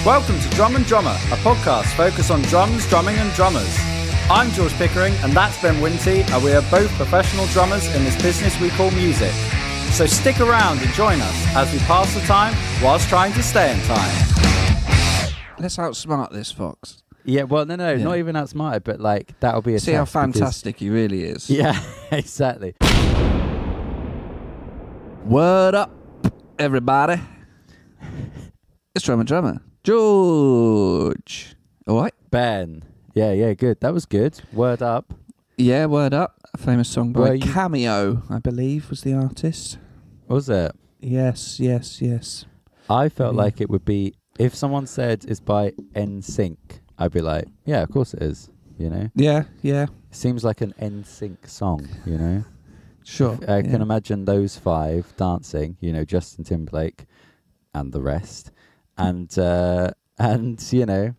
Welcome to Drum and Drummer, a podcast focused on drums, drumming and drummers. I'm George Pickering and that's Ben Winty, and we are both professional drummers in this business we call music. So stick around and join us as we pass the time whilst trying to stay in time. Let's outsmart this fox. Yeah, well, no, not even outsmarted, but like that'll be a see how fantastic he really is. Yeah, exactly. What up, everybody? It's Drum and Drummer. George. All right? Ben. Yeah, good. That was good. Word up. Yeah, Word Up. A famous song by Were you- Cameo, I believe, was the artist. Was it? Yes. I felt Yeah. like it would be, if someone said it's by NSYNC, I'd be like, yeah, of course it is, you know? Yeah. It seems like an NSYNC song, you know? Sure. I can imagine those five dancing, you know, Justin Timberlake and the rest. And you know,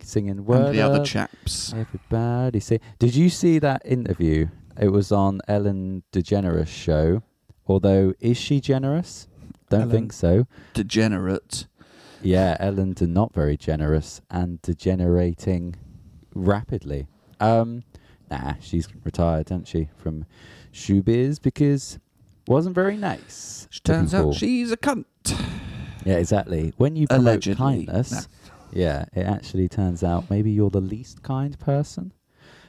singing Word And the Up, other chaps. everybody say. Did you see that interview? It was on Ellen DeGeneres' show. Although, is she generous? Don't Ellen think so. Degenerate. Yeah, Ellen not very generous and degenerating rapidly. She's retired, hasn't she, from showbiz because wasn't very nice. Turns out she's a cunt. Yeah, exactly. When you promote Allegedly. kindness, yeah, it actually turns out maybe you're the least kind person.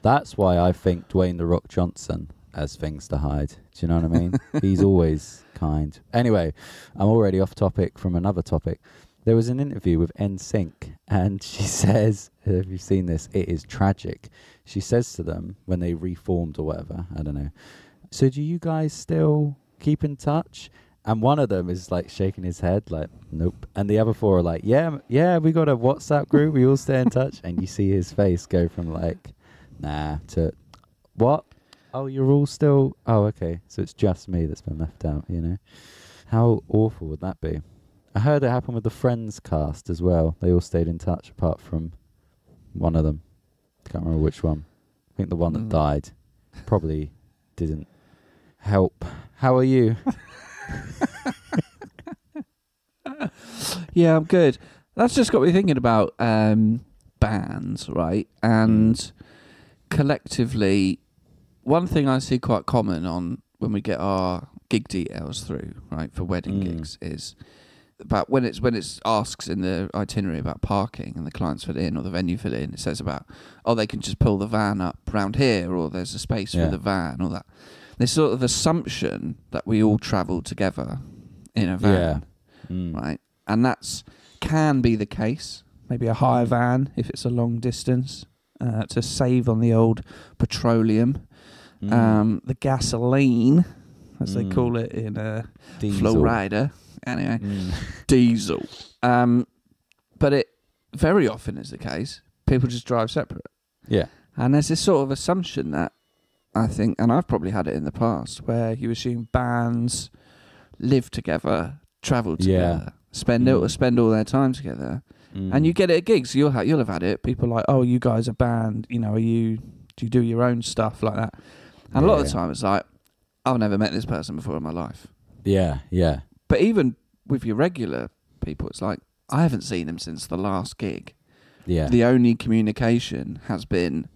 That's why I think Dwayne "The Rock" Johnson has things to hide. Do you know what I mean? He's always kind. Anyway, I'm already off topic from another topic. There was an interview with NSYNC, and she says, have you seen this? It is tragic. She says to them when they reformed or whatever, I don't know, so do you guys still keep in touch? And one of them is like shaking his head like, nope. And the other four are like, yeah, we got a WhatsApp group. We all stay in touch. And you see his face go from like, nah, to what? Oh, you're all still, oh, okay. So it's just me that's been left out, you know? How awful would that be? I heard it happened with the Friends cast as well. They all stayed in touch apart from one of them. Can't remember which one. I think the one that died probably didn't help. How are you? Yeah, I'm good. That's just got me thinking about bands, right? And collectively, one thing I see quite common on when we get our gig details through, right, for wedding gigs is about when it's asks in the itinerary about parking and the clients fill in or the venue fill in, it says about, oh, they can just pull the van up round here or there's a space for the van or that. This sort of assumption that we all travel together in a van, right? And that's can be the case. Maybe a hire van if it's a long distance to save on the old petroleum, the gasoline, as they call it in Flow Rider. Anyway, diesel. But it very often is the case. People just drive separate. Yeah. And there's this sort of assumption that I think, and I've probably had it in the past, where you assume bands live together, travel together, spend all their time together, and you get it at gigs. You'll have had it. People are like, oh, you guys are band. You know, do you do your own stuff like that? And a lot of the time, it's like, I've never met this person before in my life. Yeah. But even with your regular people, it's like, I haven't seen them since the last gig. Yeah. The only communication has been,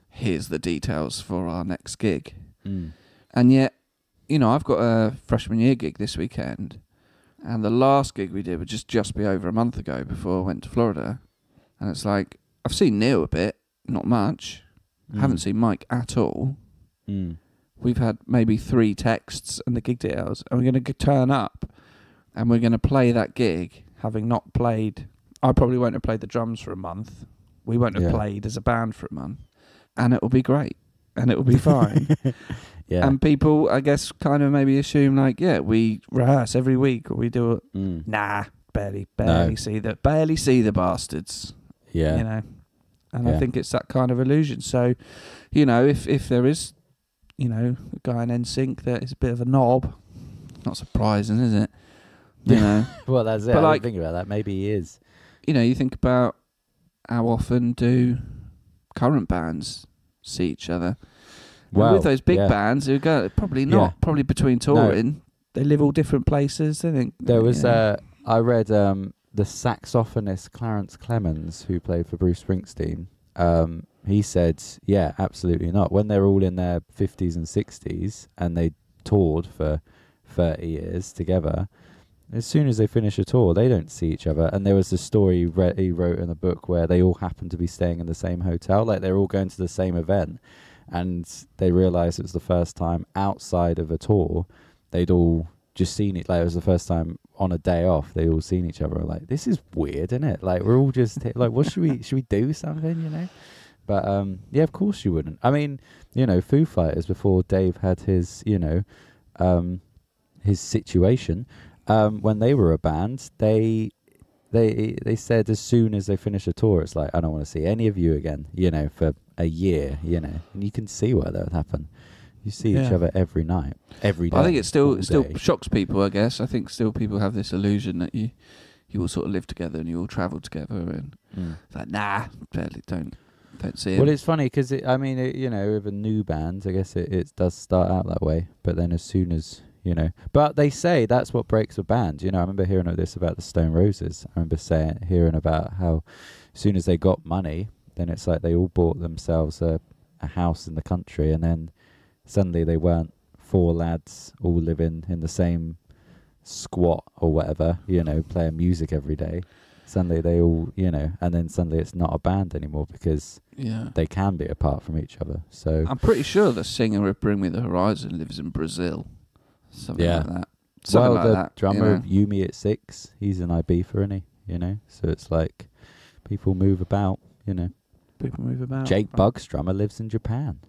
here's the details for our next gig. And yet, you know, I've got a freshman year gig this weekend, and the last gig we did would just be over a month ago before I went to Florida. And it's like, I've seen Neil a bit, not much. I haven't seen Mike at all. We've had maybe 3 texts and the gig details, and we're going to turn up and we're going to play that gig having not played. I probably won't have played the drums for a month. We won't have played as a band for a month. And it will be great. And it will be fine. Yeah. And people, I guess, kind of maybe assume like, yeah, we rehearse every week or we do it. Nah, barely see the bastards. Yeah. You know? And I think it's that kind of illusion. So, you know, if there is, you know, a guy in NSYNC that is a bit of a knob, not surprising, is it? You know? Well, that's it. But I like, didn't think about that. Maybe he is. You know, you think about how often do current bands see each other. Well, with those big bands who go, probably not. Probably between touring, they live all different places. I think there was. I read the saxophonist Clarence Clemens, who played for Bruce Springsteen, he said, yeah, absolutely not. When they're all in their 50s and 60s and they toured for 30 years together, as soon as they finish a tour, they don't see each other. And there was a story he wrote in the book where they all happened to be staying in the same hotel, like they're all going to the same event, and they realised it was the first time outside of a tour they'd all just seen it. Like it was the first time on a day off they all seen each other. Like, this is weird, isn't it? Like, we're all just like, what should we do something, you know? But yeah, of course you wouldn't. I mean, you know, Foo Fighters, before Dave had his, you know, his situation, when they were a band, they said as soon as they finish a tour, it's like, I don't want to see any of you again, you know, for a year, you know. And you can see why that would happen. You see each other every night, every day. I think it still shocks people, I guess. I think still people have this illusion that you all sort of live together and you all travel together, and it's like, nah, barely don't see it. Well, it's funny because you know, with a new band, I guess it does start out that way, but then as soon as, you know, but they say that's what breaks a band. You know, I remember hearing this about the Stone Roses. I remember hearing about how as soon as they got money, then it's like they all bought themselves a house in the country, and then suddenly they weren't four lads all living in the same squat or whatever, you know, playing music every day. Suddenly they all, you know, and then suddenly it's not a band anymore because they can be apart from each other. So I'm pretty sure the singer of Bring Me the Horizon lives in Brazil. Something like that. Something like the drummer of Yumi at Six, he's in Ibiza, isn't he? You know, so it's like people move about, you know. People move about. Jake Bugg's drummer lives in Japan.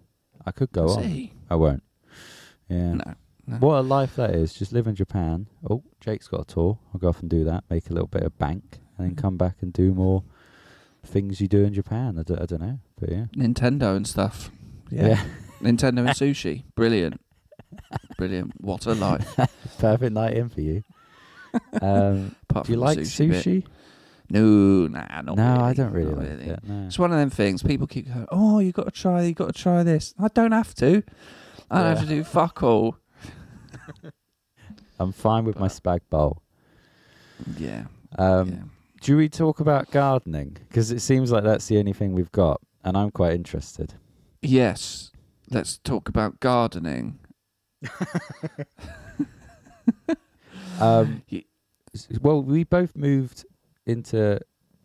I could go on. I won't. Yeah. No. What a life that is. Just live in Japan. Oh, Jake's got a tour. I'll go off and do that. Make a little bit of bank. And then come back and do more things you do in Japan. I don't know. But yeah. Nintendo and stuff. Yeah. Nintendo and sushi. Brilliant. Brilliant. What a life. Perfect night in for you. Do you like sushi? No, not really. I don't really like really. it. No. It's one of them things. People keep going, oh, you got to try this. I don't have to. I don't have to do fuck all. I'm fine with my spag bowl. Yeah. Do we talk about gardening? Because it seems like that's the only thing we've got, and I'm quite interested. Yes. Let's talk about gardening. Well, we both moved into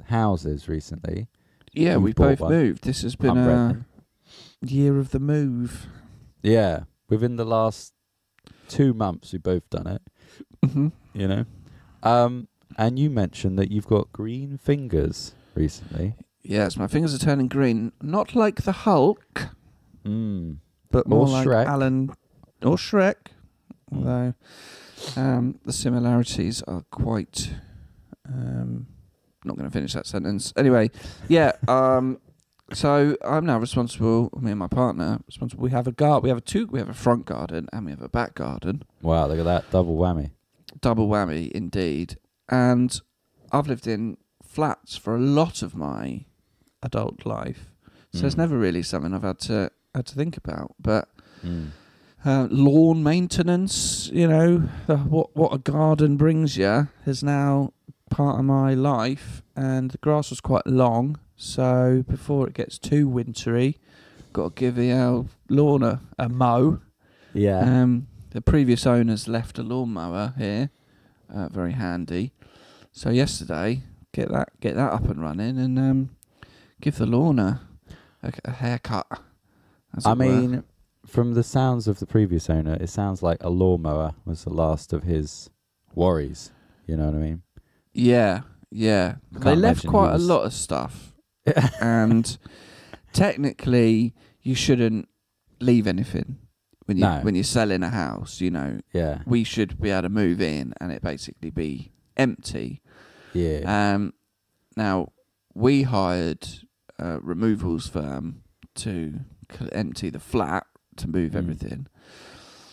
houses recently. Yeah, we both moved. This has been a year of the move. Yeah, within the last 2 months, we've both done it. Mm-hmm. You know, and you mentioned that you've got green fingers recently. Yes, my fingers are turning green. Not like the Hulk, but more like Shrek. Alan or Shrek. Although the similarities are quite. Not going to finish that sentence. Anyway, yeah. So I'm now responsible. Me and my partner responsible. We have a garden. We have a front garden and we have a back garden. Wow, look at that double whammy. Double whammy, indeed. And I've lived in flats for a lot of my adult life, so it's never really something I've had to think about. But lawn maintenance, you know, what a garden brings you, is now part of my life. And the grass was quite long, so before it gets too wintry, got to give the lawn a mow. Yeah. The previous owners left a lawnmower here, very handy. So yesterday, get that up and running, and give the lawn a haircut. I mean, from the sounds of the previous owner, it sounds like a lawnmower was the last of his worries. You know what I mean? Yeah. They left quite a lot of stuff, and technically, you shouldn't leave anything when you're selling a house. You know, we should be able to move in and it basically be empty. Yeah. Now we hired a removals firm to empty the flat to move everything.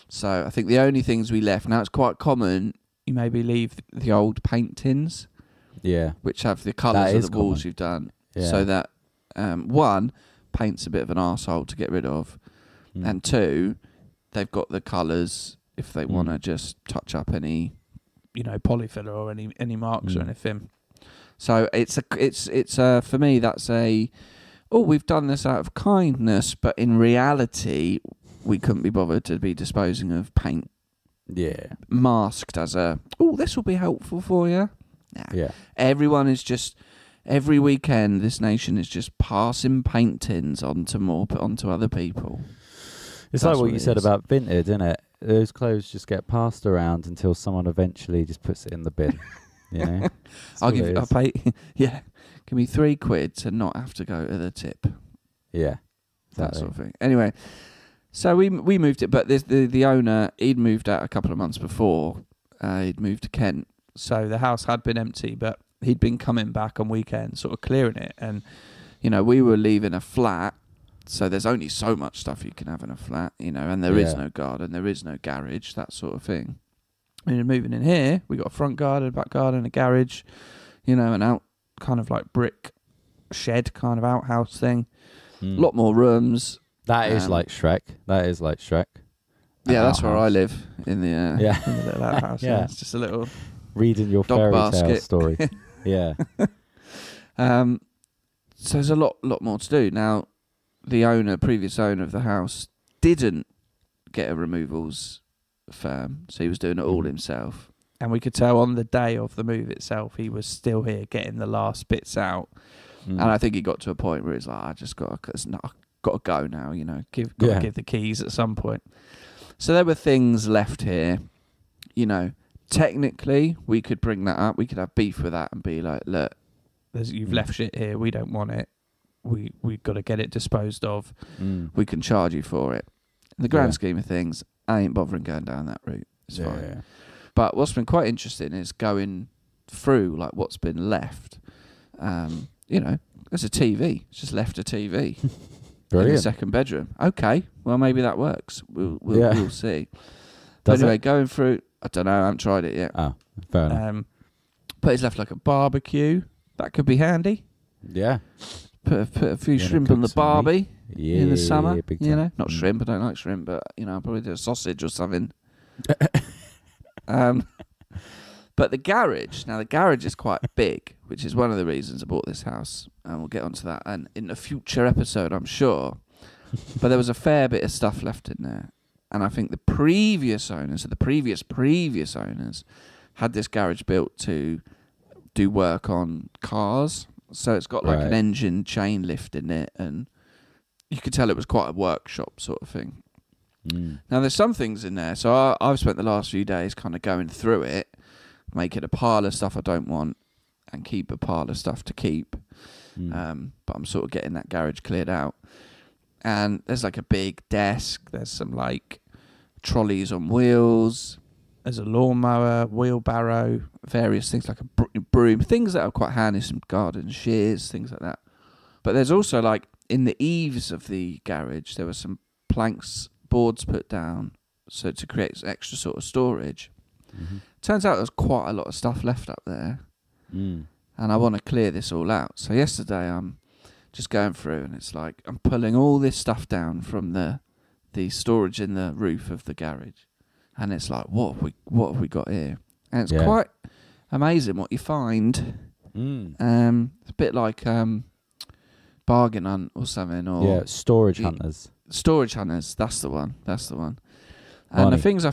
So I think the only things we left, now it's quite common, you maybe leave the old paint tins, which have the colours of the walls you've done, so that one, paint's a bit of an arsehole to get rid of, and two, they've got the colours if they want to just touch up any, you know, polyfiller or any marks or anything. So it's for me, that's we've done this out of kindness, but in reality, we couldn't be bothered to be disposing of paint. Yeah. Masked as this will be helpful for you. Nah. Yeah. Everyone is just, every weekend, this nation is just passing paint tins onto other people. It's like what you said about Vinted, isn't it? Those clothes just get passed around until someone eventually just puts it in the bin. You know? I'll pay, give me £3 to not have to go to the tip. Yeah. Exactly. That sort of thing. Anyway, so we moved it, but the owner, he'd moved out a couple of months before. He'd moved to Kent. So the house had been empty, but he'd been coming back on weekends, sort of clearing it. And, we were leaving a flat, so there's only so much stuff you can have in a flat, and there is no garden, there is no garage, that sort of thing. And moving in here, we got a front garden, a back garden, a garage, an out kind of like brick shed kind of outhouse thing. A lot more rooms. That is like Shrek. Yeah, that's where I live, in the in the little outhouse. Yeah. It's just a little reading your dog fairy basket. tale story. Yeah. So there's a lot more to do. Now, the previous owner of the house didn't get a removals firm, so he was doing it all himself. And we could tell on the day of the move itself, he was still here getting the last bits out. And I think he got to a point where he's like, I just got to go now, give the keys at some point. So there were things left here, technically we could bring that up. We could have beef with that and be like, look, you've left shit here. We don't want it. We've got to get it disposed of. We can charge you for it. In the grand scheme of things, I ain't bothering going down that route. It's fine. Yeah. But what's been quite interesting is going through like what's been left. There's a TV. It's just left a TV in the second bedroom. Okay, well maybe that works. We'll see. But anyway, going through, I don't know. I haven't tried it yet. Oh, fair enough. But he's left like a barbecue. That could be handy. Yeah. Put a few shrimp on the barbie in the summer. Big time. Not shrimp. I don't like shrimp, but I'll probably do a sausage or something. But the garage. Now the garage is quite big, which is one of the reasons I bought this house, and we'll get onto that and in a future episode, I'm sure. But there was a fair bit of stuff left in there, and I think the previous owners, so the previous owners, had this garage built to do work on cars. So it's got like an engine chain lift in it, and you could tell it was quite a workshop sort of thing. Now there's some things in there, so I've spent the last few days kind of going through it, making a pile of stuff I don't want and keep a pile of stuff to keep. But I'm sort of getting that garage cleared out. And there's like a big desk, there's some like trolleys on wheels, there's a lawnmower, wheelbarrow, various things like a broom, things that are quite handy, some garden shears, things like that. But there's also like in the eaves of the garage, there were some boards put down so to create extra sort of storage. Turns out there's quite a lot of stuff left up there, and I want to clear this all out. So yesterday I'm just going through, and it's like I'm pulling all this stuff down from the storage in the roof of the garage, and it's like what have we got here? And it's quite amazing what you find. It's a bit like Bargain Hunt or something, or Storage Hunters. Storage Hunters, that's the one. And the things I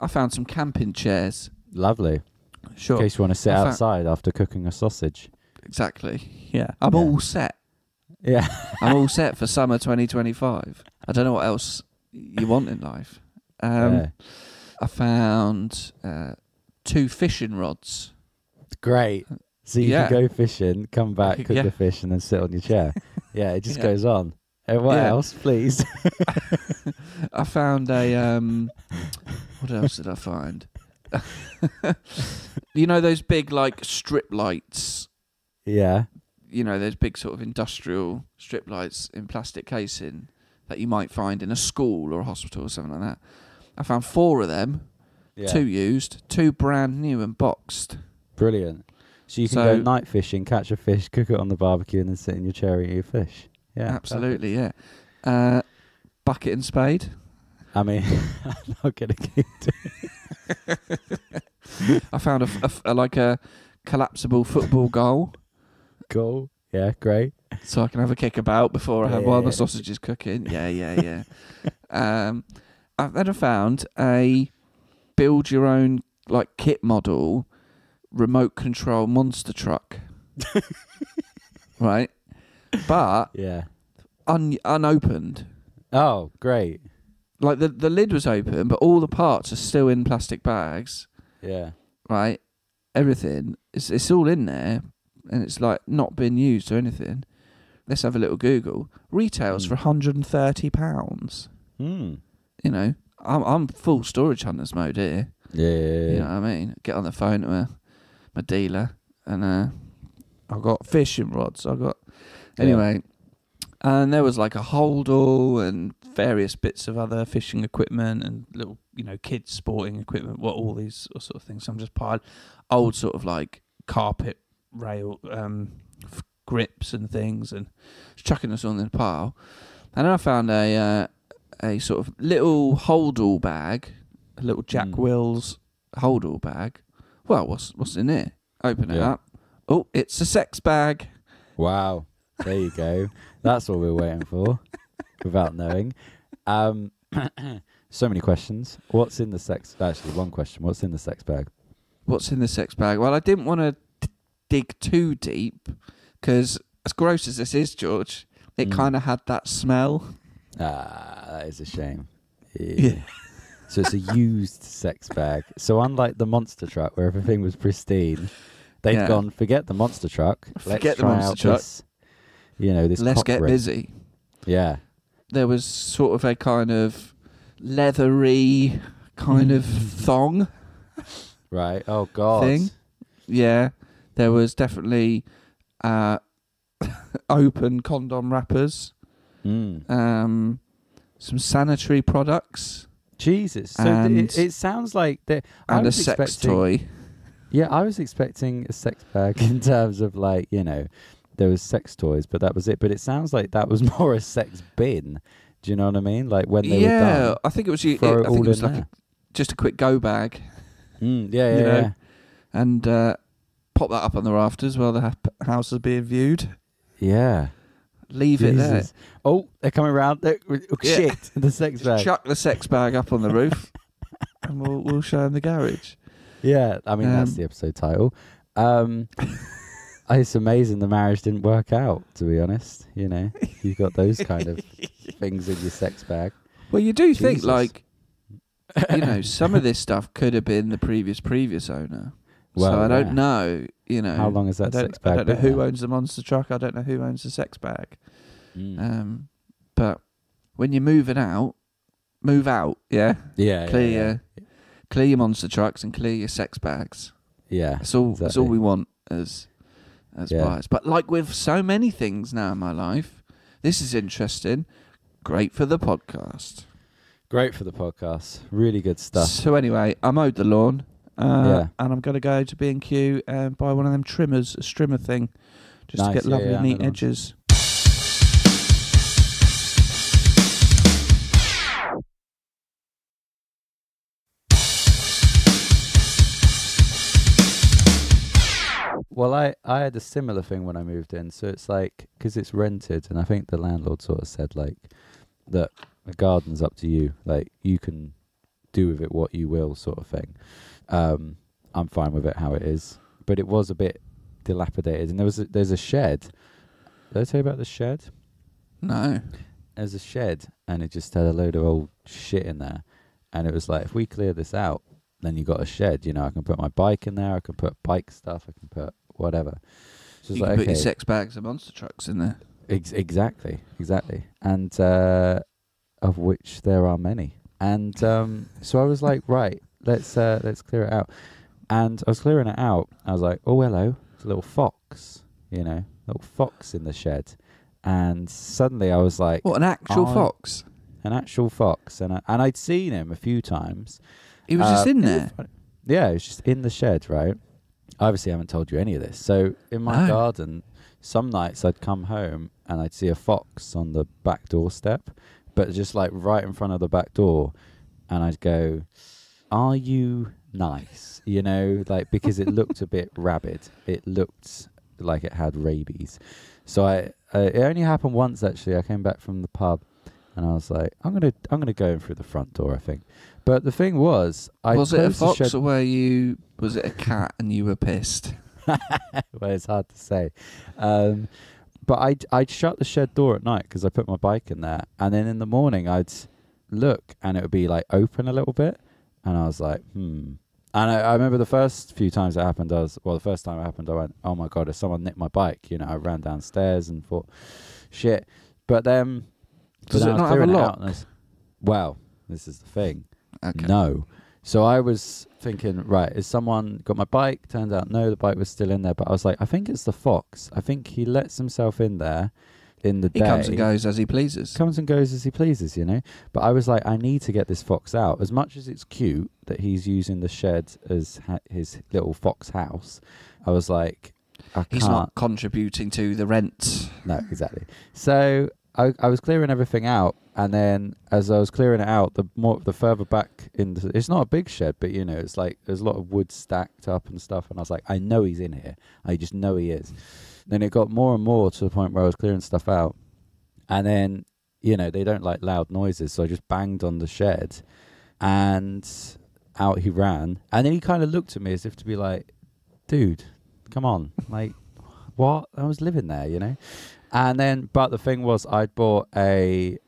found some camping chairs. Lovely. Sure. In case you want to sit outside after cooking a sausage. Exactly. Yeah. I'm all set. Yeah. I'm all set for summer 2025. I don't know what else you want in life. I found 2 fishing rods. Great. So you can go fishing, come back, cook the fish, and then sit on your chair. Yeah, it just goes on. What else, please? I found a... what else did I find? Those big, like, strip lights? Yeah. Those big sort of industrial strip lights in plastic casing that you might find in a school or a hospital or something like that. I found 4 of them, 2 used, 2 brand new and boxed. Brilliant. So you can go night fishing, catch a fish, cook it on the barbecue, and then sit in your chair and eat your fish. Yeah, absolutely, yeah. Bucket and spade. I mean, I'm not going to keep doing I found a collapsible football goal. Cool. Yeah, great. So I can have a kick about before I have while the Yeah. sausage is cooking. Yeah. I've then found a build your own like kit model remote control monster truck. Right? But Yeah. unopened. Oh, great. Like the lid was open, but all the parts are still in plastic bags. Yeah. Right? Everything. It's all in there and it's like not been used or anything. Let's have a little Google. Retails for £130. Hmm. You know, I'm full storage hunters mode here. Yeah. You know what I mean? Get on the phone to my dealer and I've got fishing rods. Anyway, and there was like a holdall and various bits of other fishing equipment and little, kids sporting equipment, all these sort of things. So I'm just piling old sort of like carpet rail grips and things and chucking us on in a pile. And then I found a sort of little holdall bag, a little Jack Wills holdall bag. Well, what's in it? Open it up. Oh, it's a sex bag. Wow. There you go. That's what we're waiting for, without knowing. So many questions. What's in the sex? Actually, one question. What's in the sex bag? What's in the sex bag? Well, I didn't want to dig too deep because, as gross as this is, George, it kind of had that smell. That is a shame. Yeah. So it's a used sex bag. So unlike the monster truck where everything was pristine, they've gone, forget the monster truck. Forget the monster truck. This, this Let's cock get ring. busy. Yeah. There was sort of a kind of leathery kind of thong. Right. Oh, God. Thing. Yeah. There was definitely open condom wrappers. Some sanitary products. Jesus. So it sounds like and a sex toy. Yeah, I was expecting a sex bag in terms of like, there was sex toys, but that was it. But it sounds like that was more a sex bin. Do you know what I mean? Like when they were done. Yeah, I think it was. I think it was like just a quick go bag. Yeah. And pop that up on the rafters while the house is being viewed. Yeah. Leave it there. Oh, they're coming around. Shit, the sex bag. Chuck the sex bag up on the roof, and we'll show them the garage. Yeah, I mean that's the episode title. It's amazing the marriage didn't work out. To be honest, you've got those kind of things in your sex bag. Well, you do think like, some of this stuff could have been the previous owner. Well, so I don't know. How long is that sex bag? I don't know who owns the monster truck. I don't know who owns the sex bag. But when you're moving out, move out. Yeah. Yeah. Clear your monster trucks and clear your sex bags. Yeah. That's all we want as buyers. But like with so many things now in my life, this is interesting. Great for the podcast. Really good stuff. So anyway, I mowed the lawn. And I'm going to go to B&Q and buy one of them trimmers, a strimmer thing, just to get lovely neat edges. Well, I had a similar thing when I moved in. So it's like, because it's rented, and I think the landlord sort of said like that the garden's up to you. Like you can do with it what you will, sort of thing. I'm fine with it how it is, but it was a bit dilapidated, and there's a shed. Did I tell you about the shed? No. There's a shed, and it just had a load of old shit in there, and it was like, if we clear this out, then you got a shed. I can put my bike in there. I can put bike stuff. I can put whatever. So you can put your sex bags and monster trucks in there. Exactly, and of which there are many. And so I was like, right, let's clear it out. And I was clearing it out. I was like, oh, hello, it's a little fox, little fox in the shed. And suddenly I was like, what, an actual fox? An actual fox. And I'd seen him a few times. He was just in there? Yeah, he was just in the shed, right? Obviously, I haven't told you any of this. So in my garden, some nights I'd come home and I'd see a fox on the back doorstep, but just like right in front of the back door. And I'd go, are you nice, you know, like because it looked a bit rabid. It looked like it had rabies. So it only happened once actually. I came back from the pub and I was like, I'm gonna go in through the front door, I think. But the thing was it a fox or was it a cat and you were pissed? Well, it's hard to say. But I'd shut the shed door at night because I put my bike in there, and then in the morning I'd look and it would be like open a little bit, and I was like, And I remember the first few times it happened, the first time it happened, I went, oh my God, if someone nicked my bike, you know, I ran downstairs and thought, shit. But then, does it not have a lock? Well, this is the thing. Okay. No. So I was thinking, right, is someone got my bike? Turns out no, the bike was still in there. But I was like, I think it's the fox. I think he lets himself in there in the day. He comes and goes as he pleases. Comes and goes as he pleases, you know. But I was like, I need to get this fox out. As much as it's cute that he's using the shed as his little fox house, I was like, He's not contributing to the rent. No, exactly. So I was clearing everything out, and then as I was clearing it out, the further back it's not a big shed, but you know, it's like there's a lot of wood stacked up and stuff, and I was like, I know he's in here. I just know he is. Then it got more and more to the point where I was clearing stuff out, and then, you know, they don't like loud noises, so I just banged on the shed, and out he ran, and then he kind of looked at me as if to be like, dude, come on, like, what? I was living there, you know. And then, but the thing was, I'd bought I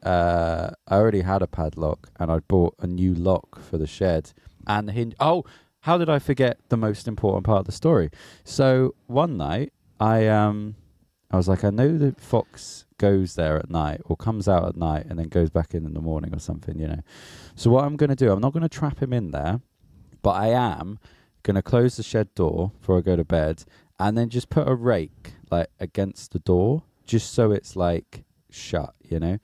already had a padlock, and I'd bought a new lock for the shed and the hinge. Oh, how did I forget the most important part of the story? So one night, I was like, I know the fox goes there at night or comes out at night and then goes back in the morning or something, you know. So what I'm going to do, I'm not going to trap him in there, but I am going to close the shed door before I go to bed, and then just put a rake like against the door, just so it's like shut, you know.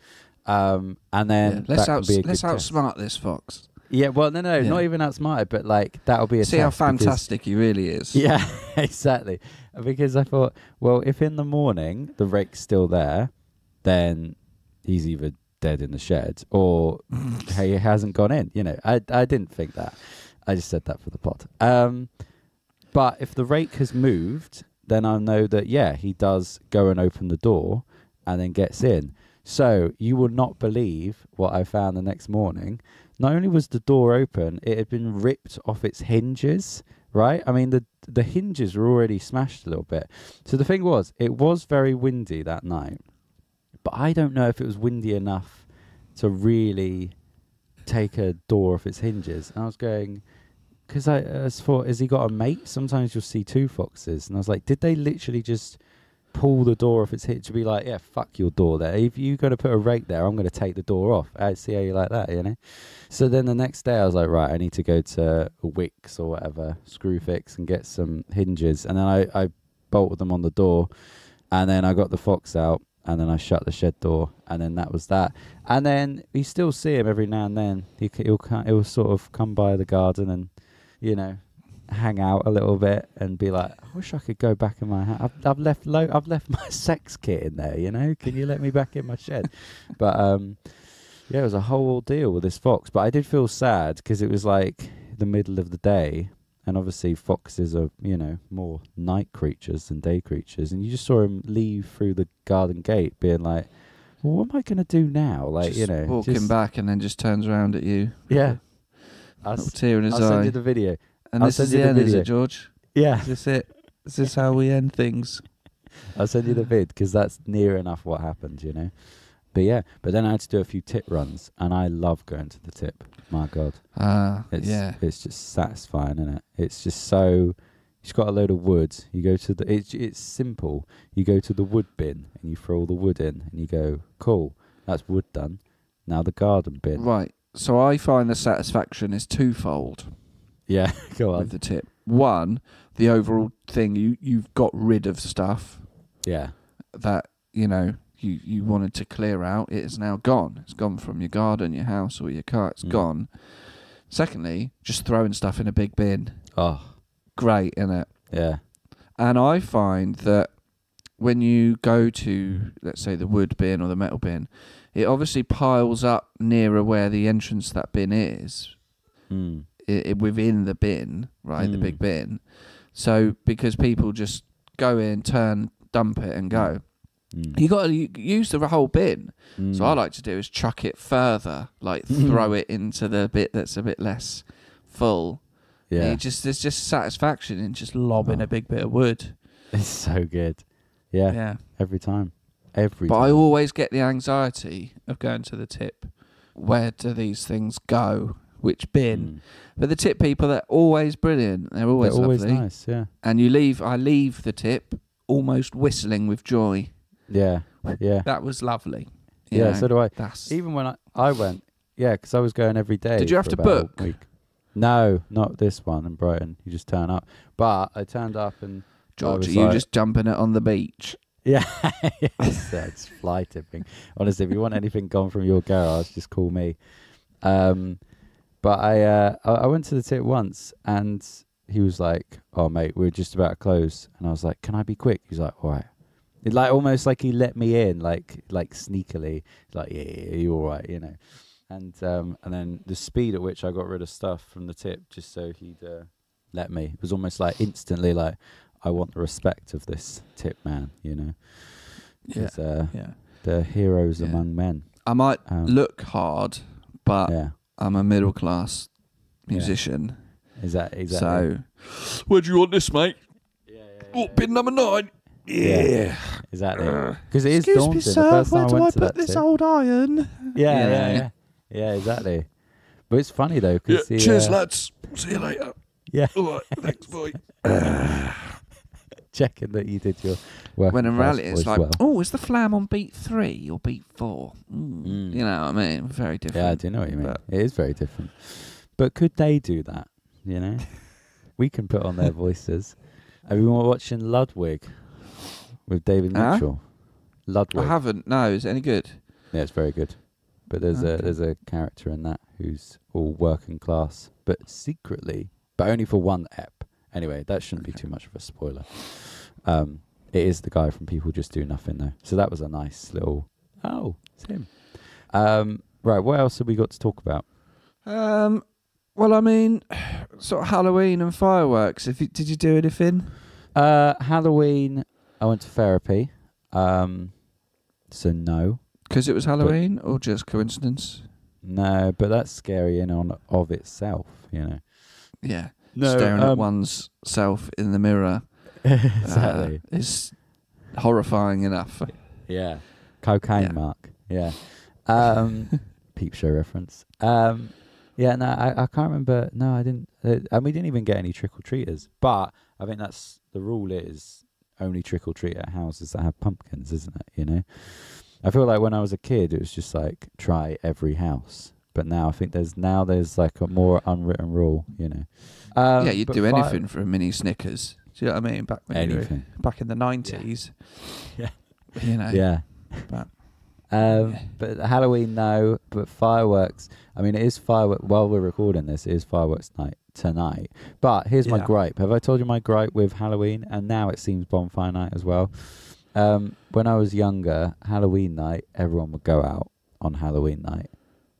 And then let's outsmart this fox. Yeah, well, no, not even outsmarted, but like that'll be a see how fantastic he really is. Yeah, exactly. Because I thought, well, if in the morning the rake's still there, then he's either dead in the shed or he hasn't gone in. You know, I didn't think that. I just said that for the pot. But if the rake has moved, then I know that, yeah, he does go and open the door and then gets in. So you will not believe what I found the next morning. Not only was the door open, it had been ripped off its hinges, right? I mean, the hinges were already smashed a little bit. So the thing was, it was very windy that night. But I don't know if it was windy enough to really take a door off its hinges. And I was going, because I thought, has he got a mate? Sometimes you'll see two foxes. And I was like, did they literally just pull the door off its hinge to be like, yeah, fuck your door there. If you're going to put a rake there, I'm going to take the door off. I see how you like that, you know? So then the next day I was like, right, I need to go to a Wix or whatever, Screwfix, and get some hinges. And then I bolted them on the door. And then I got the fox out. And then I shut the shed door. And then that was that. And then you still see him every now and then. He'll sort of come by the garden and, you know, hang out a little bit and be like, I wish I could go back in my house. I've left my sex kit in there, you know. Can you let me back in my shed? But yeah, it was a whole ordeal with this fox. But I did feel sad because it was like the middle of the day, and obviously foxes are, you know, more night creatures than day creatures, and you just saw him leave through the garden gate being like, well, what am I going to do now? Like, just, you know, walking back and then just turns around at you. Yeah. Little tear in his eye. I'll send you the video. And this is the end, is it, George? Yeah. Is this it? Is this how we end things? I'll send you the vid because that's near enough what happened, you know. But yeah, but then I had to do a few tip runs, and I love going to the tip. My God. It's just satisfying, isn't it? It's just so. You've got a load of wood. You go to the. It's simple. You go to the wood bin and you throw all the wood in, and you go, cool, that's wood done. Now the garden bin. Right. So I find the satisfaction is twofold. Yeah, go on. With the tip. One, the overall thing, you've got rid of stuff. Yeah. That, you know, you wanted to clear out. It is now gone. It's gone from your garden, your house, or your car. It's gone. Secondly, just throwing stuff in a big bin. Oh. Great, innit? Yeah. And I find that when you go to, let's say, the wood bin or the metal bin, it obviously piles up nearer where the entrance to that bin is. within the bin, right, the big bin. So because people just go in, turn, dump it and go. You got to use the whole bin. So I like to do is chuck it further, like throw it into the bit that's a bit less full. Yeah. There's just satisfaction in just lobbing a big bit of wood. It's so good. Yeah. Every time. But I always get the anxiety of going to the tip. Where do these things go? Which bin? But the tip people, they're always brilliant. They're always lovely. Nice, yeah. And I leave the tip almost whistling with joy. Yeah. That was lovely. Yeah, so do I. Even when I went, because I was going every day. Did you have to book? No, not this one in Brighton. You just turn up. But I turned up and... George, are you just jumping it on the beach? Yeah, it's fly tipping. Honestly, if you want anything gone from your garage, just call me. But I went to the tip once and he was like, "Oh mate, we're just about to close," and I was like, "Can I be quick?" He's like, "All right." It like almost like he let me in, like sneakily. He's like, "Yeah, you're all right," you know. And then the speed at which I got rid of stuff from the tip, just so he'd let me, it was almost like instantly like, I want the respect of this tip man, you know. They're heroes among men. I might look hard, but I'm a middle class musician. Exactly. So, where do you want this, mate? Oh, bin number 9. Yeah. Exactly. Because it is Excuse daunting. me, sir, the first where time do I I went to put that this tip. old iron? Yeah, exactly. But it's funny though, because cheers, lads. See you later. Yeah. All right, thanks, boy. Checking that you did your work. When in reality, it's like, is the flam on beat 3 or beat 4? You know what I mean? Very different. Yeah, I do know what you mean. It is very different. But could they do that? You know, we can put on their voices. Have you been watching Ludwig with David Mitchell? Ludwig. I haven't. No, is it any good? Yeah, it's very good. But there's a character in that who's all working class, but secretly, but only for one ep. Anyway, that shouldn't be too much of a spoiler. It is the guy from People Just Do Nothing, though. So that was a nice little... Oh, it's him. Right, what else have we got to talk about? Well, I mean, sort of Halloween and fireworks. Did you do anything? Halloween, I went to therapy. So no. Because it was Halloween or just coincidence? No, but that's scary in on of itself, you know. Yeah. No, staring at one's self in the mirror exactly is horrifying enough. Yeah. Cocaine mark. Yeah. Peep show reference. Yeah, no, I can't remember. No, I didn't. And we didn't even get any trick-or-treaters. But I think that's the rule is only trick-or-treat at houses that have pumpkins, isn't it? You know? I feel like when I was a kid, it was just like, try every house. But now I think there's like a more unwritten rule, you know. Yeah, you'd do anything for a mini Snickers. Do you know what I mean? Back when back in the 90s. Yeah. You know. Yeah. But Halloween, no. But fireworks. I mean, it is fireworks. While we're recording this, it is fireworks night tonight. But here's my gripe. Have I told you my gripe with Halloween? And now it seems bonfire night as well. When I was younger, Halloween night, everyone would go out on Halloween night.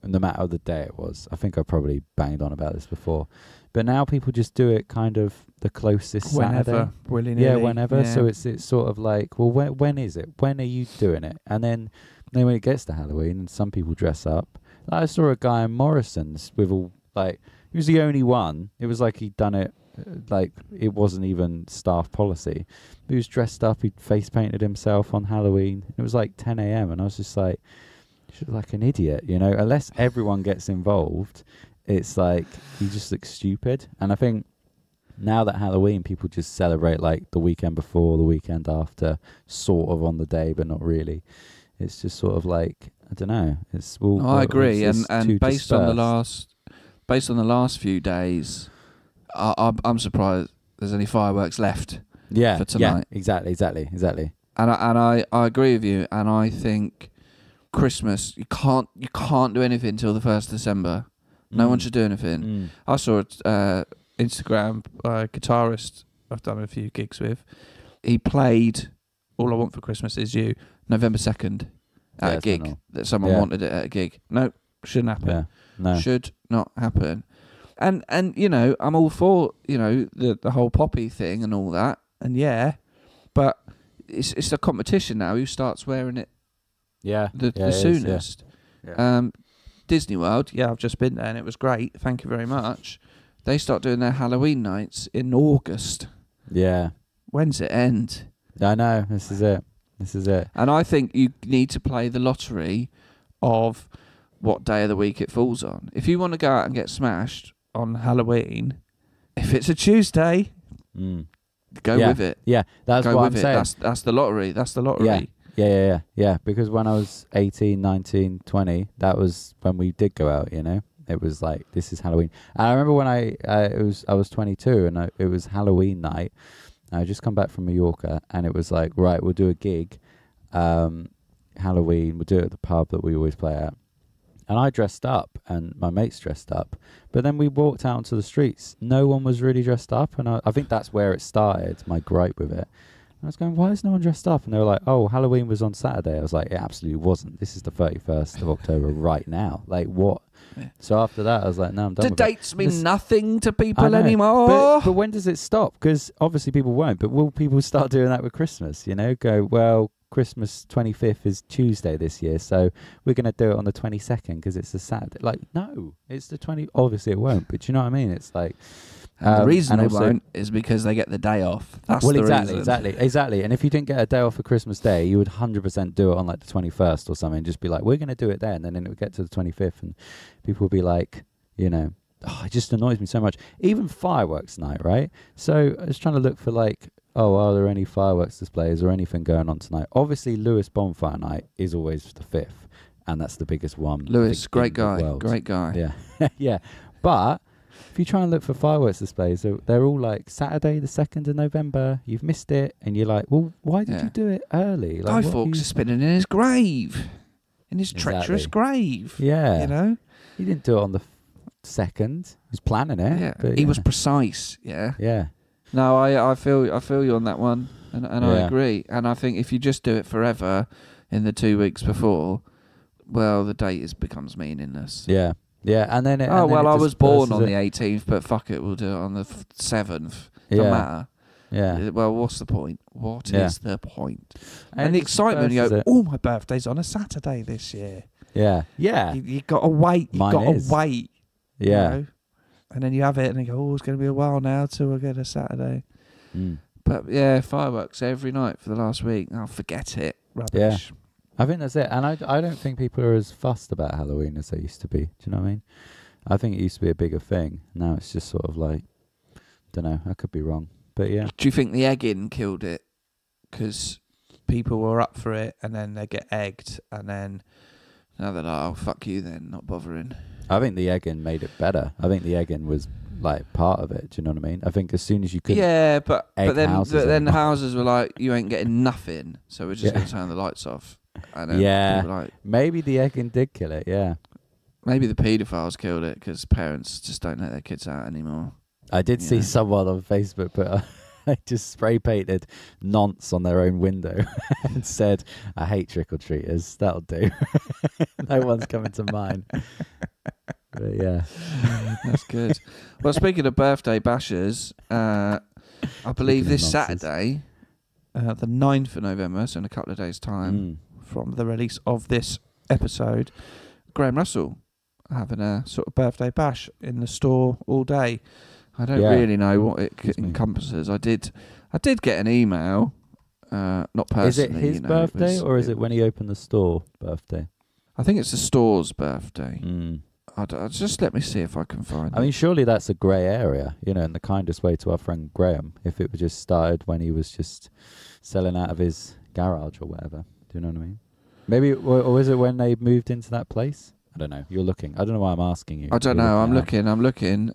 No matter the day it was. I think I probably banged on about this before. But now people just do it kind of the closest Saturday. Willy-nilly. Yeah, whenever. Yeah. So it's sort of like, well, when is it? When are you doing it? And then when it gets to Halloween and some people dress up. Like I saw a guy in Morrison's with all, like, he was the only one. It was like he'd done it, like it wasn't even staff policy. He was dressed up. He'd face painted himself on Halloween. It was like 10 a.m. And I was just like, like an idiot, you know, unless everyone gets involved, it's like you just look stupid. And I think now that Halloween, people just celebrate like the weekend before, the weekend after, sort of on the day, but not really. It's just sort of like, I don't know. It's I agree, and based on the last few days, I'm surprised there's any fireworks left. Yeah, for tonight. Yeah, exactly. And I agree with you, and I think Christmas, you can't do anything until the 1st of December. No one should do anything. I saw Instagram guitarist I've done a few gigs with. He played All I Want for Christmas Is You November 2nd at a gig that someone wanted it at a gig. No, shouldn't happen. Yeah, no. Should not happen. And I'm all for the whole poppy thing and all that, and but it's a competition now. Who starts wearing it? The soonest. Yeah. Disney World. Yeah, I've just been there and it was great. Thank you very much. They start doing their Halloween nights in August. Yeah. When's it end? I know. This is it. And I think you need to play the lottery of what day of the week it falls on. If you want to go out and get smashed on Halloween, if it's a Tuesday, go with it. Yeah, that's go what with I'm it. saying. That's the lottery. That's the lottery. Yeah. Because when I was 18, 19, 20, that was when we did go out, It was like, this is Halloween. And I remember when I was 22 and it was Halloween night. I just come back from Mallorca and it was like, right, we'll do a gig. Halloween, we'll do it at the pub that we always play at. And I dressed up and my mates dressed up. But then we walked out onto the streets. No one was really dressed up. And I think that's where it started, my gripe with it. And I was going, why is no one dressed up? And they were like, oh, Halloween was on Saturday. I was like, it absolutely wasn't. This is the 31st of October right now. Like, what? Yeah. So after that, I was like, no, I'm done with it. Do dates mean nothing to people anymore? But when does it stop? Because obviously people won't. But will people start doing that with Christmas? Go, well, Christmas 25th is Tuesday this year, so we're going to do it on the 22nd because it's a Saturday. Like, no, it's the 20th. Obviously it won't, but you know what I mean? It's like... the reason they won't is because they get the day off. That's the reason. Exactly. And if you didn't get a day off for Christmas Day, you would 100% do it on like the 21st or something. Just be like, we're going to do it then. And then it would get to the 25th and people would be like, it just annoys me so much. Even fireworks night, right? So I was trying to look for like, are there any fireworks displays or anything going on tonight? Obviously, Lewis Bonfire Night is always the 5th, and that's the biggest one. Lewis, great guy. Yeah. Yeah. But if you try and look for fireworks displays, they're all like Saturday the 2nd of November. You've missed it, and you're like, well, why did you do it early? Guy Fawkes is spinning in his grave. In his treacherous grave. Yeah. He didn't do it on the 2nd. He was planning it. Yeah. But he was precise. Yeah. Yeah. No, I feel you on that one, and I agree. And I think if you just do it forever in the 2 weeks before, well, the date becomes meaningless. Yeah, and then I was born on the 18th, but fuck it, we'll do it on the 7th. Doesn't matter. Yeah. Well, what's the point? What is the point? And the excitement, my birthday's on a Saturday this year. Yeah. You got to wait. Yeah. And then you have it and you go, it's going to be a while now till we get a Saturday. But yeah, fireworks every night for the last week. I'll forget it. Rubbish. Yeah. I think that's it. And I don't think people are as fussed about Halloween as they used to be. Do you know what I mean? I think it used to be a bigger thing. Now it's just sort of like, don't know, I could be wrong. But yeah. Do you think the egging killed it? Because people were up for it and then they get egged and then now they're like, oh, fuck you then, not bothering. I think the egging made it better. I think the egging was like part of it. Do you know what I mean? I think as soon as you could, but then the houses were like, you ain't getting nothing, so we're just gonna turn the lights off. And then maybe the egging did kill it. Yeah, maybe the paedophiles killed it because parents just don't let their kids out anymore. I did see someone on Facebook put they just spray painted nonce on their own window and said, "I hate trick or treaters." That'll do. No one's coming to mine. But yeah, that's good. Well, speaking of birthday bashers, I believe this Saturday, the 9th of November, so in a couple of days' time from the release of this episode, Graham Russell having a sort of birthday bash in the store all day. I don't really know what it encompasses. I did get an email, not personally. Is it his birthday or is it when he opened the store birthday? I think it's the store's birthday. Just let me see if I can find it. I mean, surely that's a grey area, in the kindest way to our friend Graham, if it was just started when he was just selling out of his garage or whatever. Do you know what I mean? Maybe, or was it when they moved into that place? I don't know. You're looking. I don't know why I'm asking you. I don't know. I'm looking.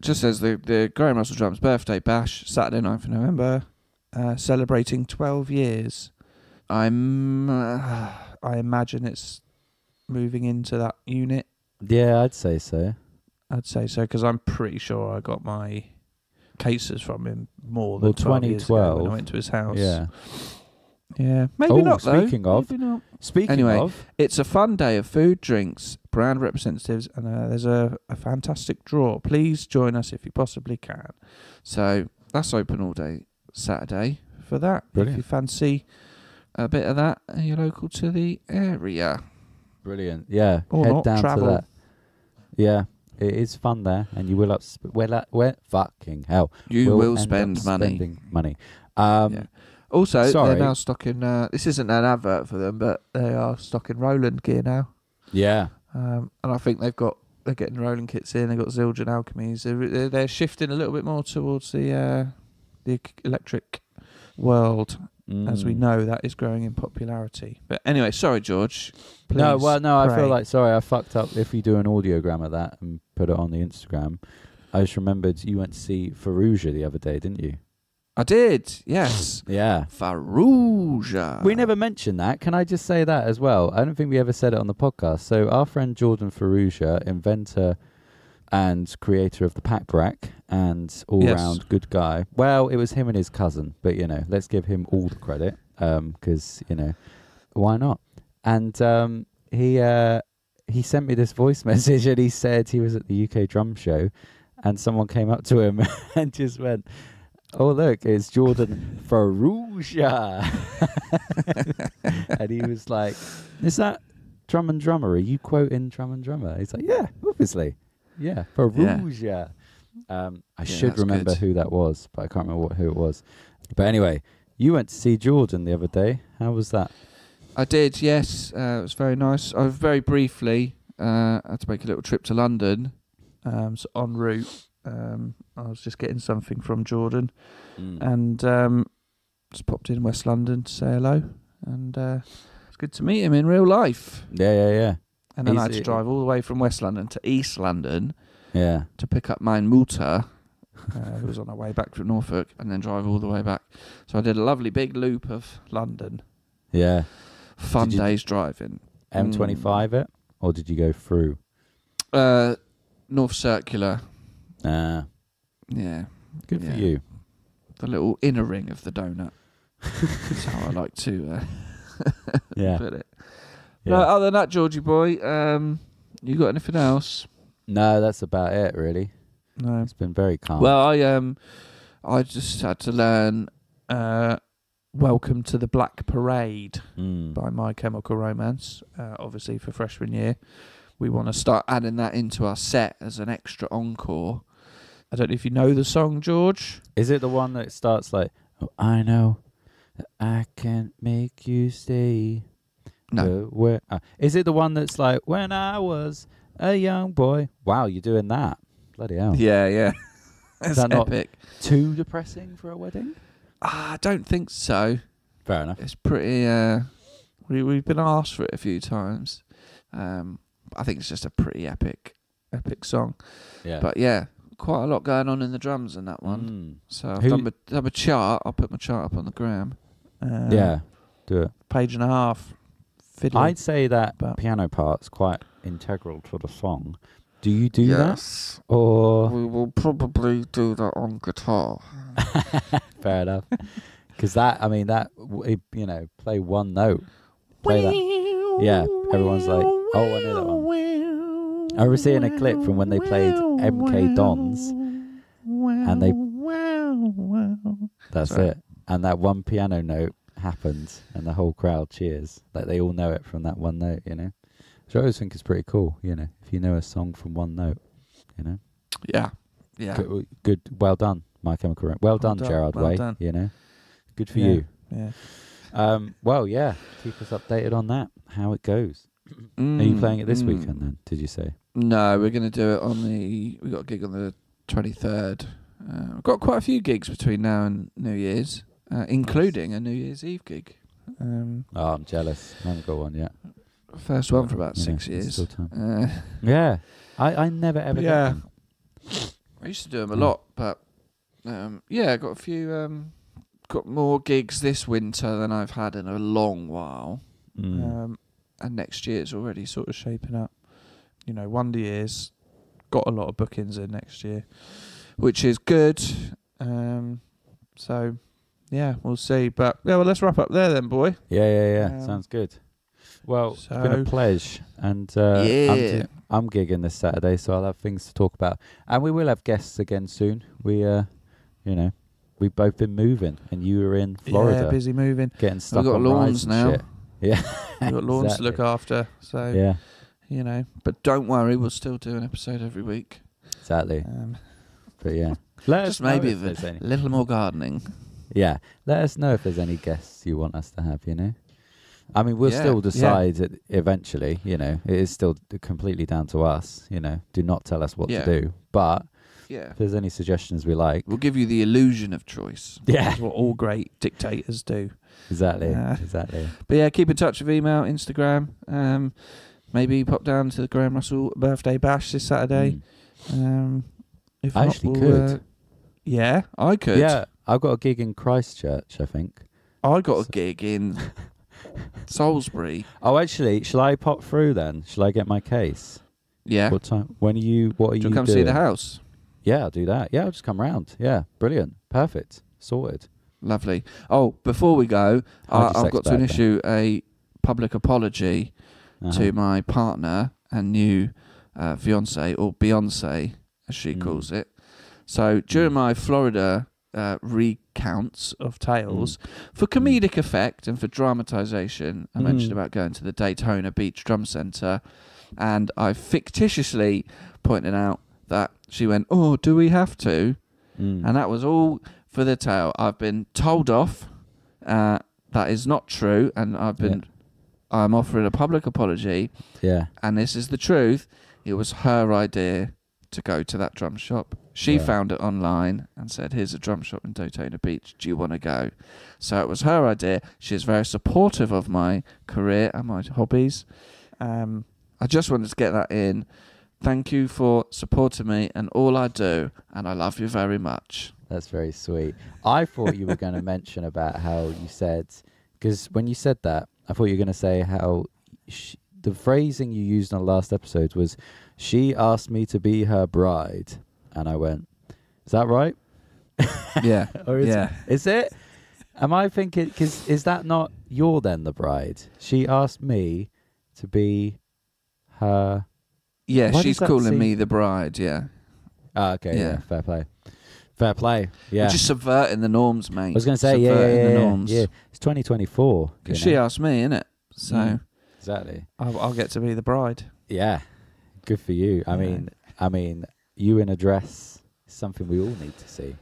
Just says the Graham Russell Drums birthday bash, Saturday 9th of November, celebrating 12 years. I imagine it's moving into that unit. Yeah, I'd say so. Because I'm pretty sure I got my cases from him more than 12 years ago when I went to his house. Yeah, maybe not though. Speaking of, Anyway, it's a fun day of food, drinks, brand representatives, and there's a fantastic draw. Please join us if you possibly can. So that's open all day Saturday for that. Brilliant. If you fancy a bit of that and you're local to the area. Brilliant. Yeah. Or Head not, down travel. to that. Yeah. It is fun there, and you will fucking hell. You will end spend up money. Spending money. Yeah. Also, sorry. they're now stocking, this isn't an advert for them, but they are stocking Roland gear now. Yeah. And I think they're getting Roland kits in. They've got Zildjian Alchemies. They're shifting a little bit more towards the electric world. As we know, that is growing in popularity. But anyway, sorry, George. Please I feel pray. like, sorry, I fucked up. If you do an audiogram of that and put it on the Instagram, I just remembered you went to see Farouja the other day, didn't you? I did, yes. Yeah. Farouja. We never mentioned that. Can I just say that as well? I don't think we ever said it on the podcast. So our friend Jordan Farouja, inventor and creator of the pack rack and all-round good guy. Well, it was him and his cousin, but, let's give him all the credit because, why not? And he sent me this voice message and he said he was at the UK drum show and someone came up to him and just went, "Oh, look, it's Jordan Farouja." And he was like, "Is that Drum and Drummer? Are you quoting Drum and Drummer?" He's like, "Yeah, obviously. Yeah, Farouja." I should remember who that was, but I can't remember who it was. But anyway, you went to see Jordan the other day. How was that? I did, yes. It was very nice. I very briefly had to make a little trip to London. So en route, I was just getting something from Jordan. And just popped in West London to say hello. And it's good to meet him in real life. Yeah. And then I had to drive all the way from West London to East London to pick up my mutter, who was on her way back from Norfolk, and then drive all the way back. So I did a lovely big loop of London. Yeah. Fun days driving. M25 it? Or did you go through? North Circular. Yeah. Good for you. The little inner ring of the donut. That's how I like to put it. Yeah. No, other than that, Georgie boy, you got anything else? No, that's about it, really. No. It's been very calm. Well, I just had to learn Welcome to the Black Parade by My Chemical Romance, obviously for freshman year. We want to start adding that into our set as an extra encore. I don't know if you know the song, George. Is it the one that starts like, "Oh, I know that I can make you stay"? No. Is it the one that's like, "When I was a young boy"? Wow, you're doing that. Bloody hell. Yeah. It's that epic. Not too depressing for a wedding? I don't think so. Fair enough. It's pretty... we've been asked for it a few times. I think it's just a pretty epic song. Yeah. But yeah, quite a lot going on in the drums in that one. So I've done a chart. I'll put my chart up on the gram. Yeah, do it. Page and a half. Fiddly. I'd say that piano part's quite integral to the song. Do you do that? Or we will probably do that on guitar. Fair enough. Because play one note. Play that. Yeah, everyone's like, "Oh, I know that one." I remember seeing a clip from when they played MK Dons, and that's it. And that one piano note happens, and the whole crowd cheers. Like they all know it from that one note, Which I always think is pretty cool, if you know a song from one note, Yeah. Good. Well done, My Chemical Romance. Well done, Gerard Way. Done. Good for you. Yeah. Well, yeah. Keep us updated on that. How it goes. Are you playing it this weekend then? Did you say? No, we're going to do it we got a gig on the 23rd. We've got quite a few gigs between now and New Year's, including a New Year's Eve gig. I'm jealous. I haven't got one yet. First one for about 6 years. Still time. Yeah. I never ever did them. I used to do them a lot, but I got a few. Got more gigs this winter than I've had in a long while. And next year it's already sort of shaping up. Wonder Year's got a lot of bookings in next year, which is good. So, yeah, we'll see. But, let's wrap up there then, boy. Yeah. Sounds good. Well, it's been a pleasure, and I'm gigging this Saturday, so I'll have things to talk about, and we will have guests again soon. We've both been moving, and you were in Florida. Yeah, busy moving. Getting stuck We've got on lawns now. Shit. Yeah, We've got lawns to look after. So but don't worry, we'll still do an episode every week. Exactly. But yeah, just maybe a little more gardening. Yeah, let us know if there's any guests you want us to have. I mean, we'll still decide eventually. It is still completely down to us. Do not tell us what to do, but. Yeah. If there's any suggestions we like, we'll give you the illusion of choice. Yeah. That's what all great dictators do. Exactly. Exactly. But yeah, keep in touch with email, Instagram. Maybe pop down to the Graham Russell birthday bash this Saturday. If I not, actually could. Yeah, I could. Yeah, I've got a gig in Christchurch, I think. I got a gig in Salisbury. Oh, actually, shall I pop through then? Shall I get my case? Yeah. What time? When are you? What are you doing? Come see the house? Yeah, I'll do that. Yeah, I'll just come round. Yeah, brilliant. Perfect. Sorted. Lovely. Oh, before we go, I've got to issue a public apology to my partner and new fiancée, or Beyonce, as she calls it. So during my Florida recounts of tales, for comedic effect and for dramatisation, I mentioned about going to the Daytona Beach Drum Centre, and I fictitiously pointed out that she went, "Oh, do we have to?" And that was all for the tale. I've been told off. That is not true, and I'm offering a public apology. Yeah. And this is the truth. It was her idea to go to that drum shop. She found it online and said, "Here's a drum shop in Daytona Beach. Do you want to go?" So it was her idea. She is very supportive of my career and my hobbies. I just wanted to get that in. Thank you for supporting me and all I do, and I love you very much. That's very sweet. I thought you were going to mention about how you said, because when you said that, I thought you were going to say how the phrasing you used on the last episode was, "She asked me to be her bride," and I went, "Is that right?" Yeah. Or is it? Am I thinking? Because is that not you're then the bride? She asked me to be her. Yeah, she's calling me the bride, yeah. Oh, okay, yeah, fair play. Fair play, yeah. We're just subverting the norms, mate. I was going to say, yeah. It's 2024. Because she asked me, innit? So exactly. I'll get to be the bride. Yeah, good for you. I mean, you in a dress is something we all need to see,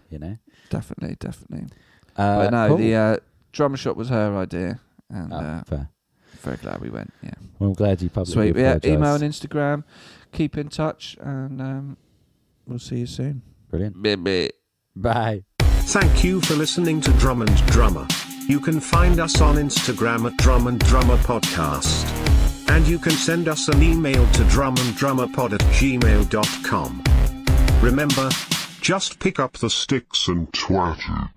Definitely. But no, cool. The drummer shop was her idea, and fair. Very glad we went. Yeah. Well, I'm glad you publicly apologized. Email and Instagram. Keep in touch, and we'll see you soon. Brilliant. Bye. Thank you for listening to Drum and Drummer. You can find us on Instagram at Drum and Drummer Podcast, and you can send us an email to drumanddrummerpod@gmail.com. Remember, just pick up the sticks and twat it.